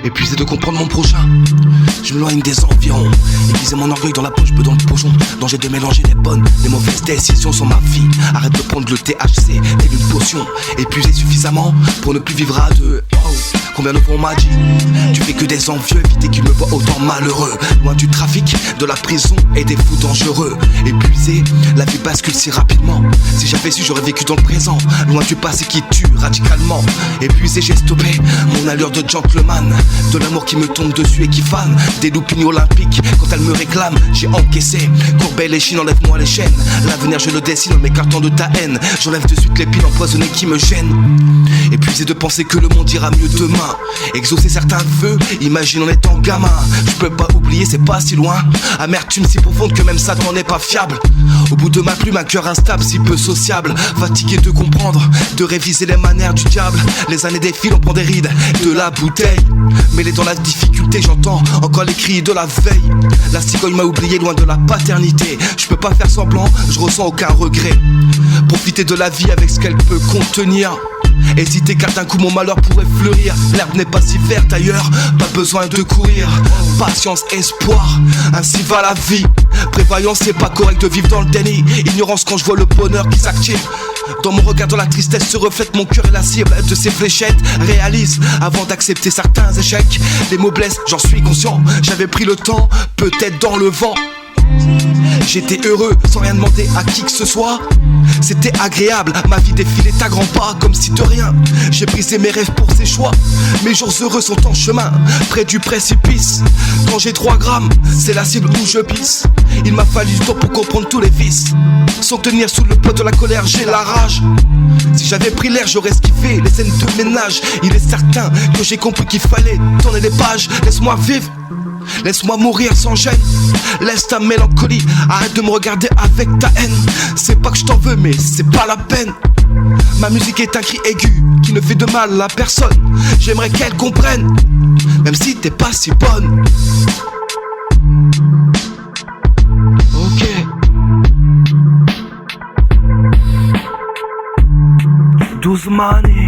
épuisé de comprendre mon prochain. Je m'éloigne des environs, aiguiser mon orgueil dans la poche, peu dans le pochon. Danger de mélanger les bonnes, les mauvaises décisions sur ma vie. Arrête de prendre le THC, telle une potion. Épuisé suffisamment pour ne plus vivre à deux. Oh, combien de fois on m'a dit, tu fais que des envieux, éviter qu'ils me voient autant malheureux. Loin du trafic, de la prison et des fous dangereux. Épuisé, la vie bascule si rapidement. Si j'avais su, j'aurais vécu dans le présent. Loin du passé qui tue radicalement. Épuisé, j'ai stoppé mon allure de gentleman. De l'amour qui me tombe dessus et qui fane. Des loopings olympiques, quand elle me réclame, j'ai encaissé. Courbet les chines, enlève-moi les chaînes. L'avenir je le dessine en m'écartant de ta haine. J'enlève de suite l'épine empoisonnée qui me gêne. Épuisé de penser que le monde ira mieux demain. Exaucer certains vœux, imagine en étant gamin. Je peux pas oublier, c'est pas si loin. Amertume si profonde que même Satan n'est pas fiable. Au bout de ma plume, un cœur instable, si peu sociable. Fatigué de comprendre, de réviser les manières du diable. Les années défilent, on prend des rides, de la bouteille. Mêlé dans la difficulté, j'entends encore les cris de la veille. La cigogne m'a oublié loin de la paternité. Je peux pas faire semblant, je ressens aucun regret. Profiter de la vie avec ce qu'elle peut contenir. Hésiter car d'un coup mon malheur pourrait fleurir. L'herbe n'est pas si verte ailleurs, pas besoin de courir. Patience, espoir, ainsi va la vie. Prévoyance, c'est pas correct de vivre dans le déni. Ignorance quand je vois le bonheur qui s'active. Dans mon regard, dans la tristesse se reflète mon cœur et la cible de ces fléchettes. Réalise avant d'accepter certains échecs. Les mots blessent, j'en suis conscient. J'avais pris le temps, peut-être dans le vent. J'étais heureux sans rien demander à qui que ce soit. C'était agréable, ma vie défilait à grands pas comme si de rien. J'ai brisé mes rêves pour ces choix. Mes jours heureux sont en chemin, près du précipice. Quand j'ai 3 grammes, c'est la cible où je pisse. Il m'a fallu du temps pour comprendre tous les vices. Sans tenir sous le poids de la colère, j'ai la rage. Si j'avais pris l'air, j'aurais esquivé les scènes de ménage. Il est certain que j'ai compris qu'il fallait tourner les pages. Laisse-moi vivre, laisse-moi mourir sans gêne. Laisse ta mélancolie, arrête de me regarder avec ta haine. C'est pas que je t'en veux mais c'est pas la peine. Ma musique est un cri aigu qui ne fait de mal à personne. J'aimerais qu'elle comprenne, même si t'es pas si bonne. Ok. Douze manières.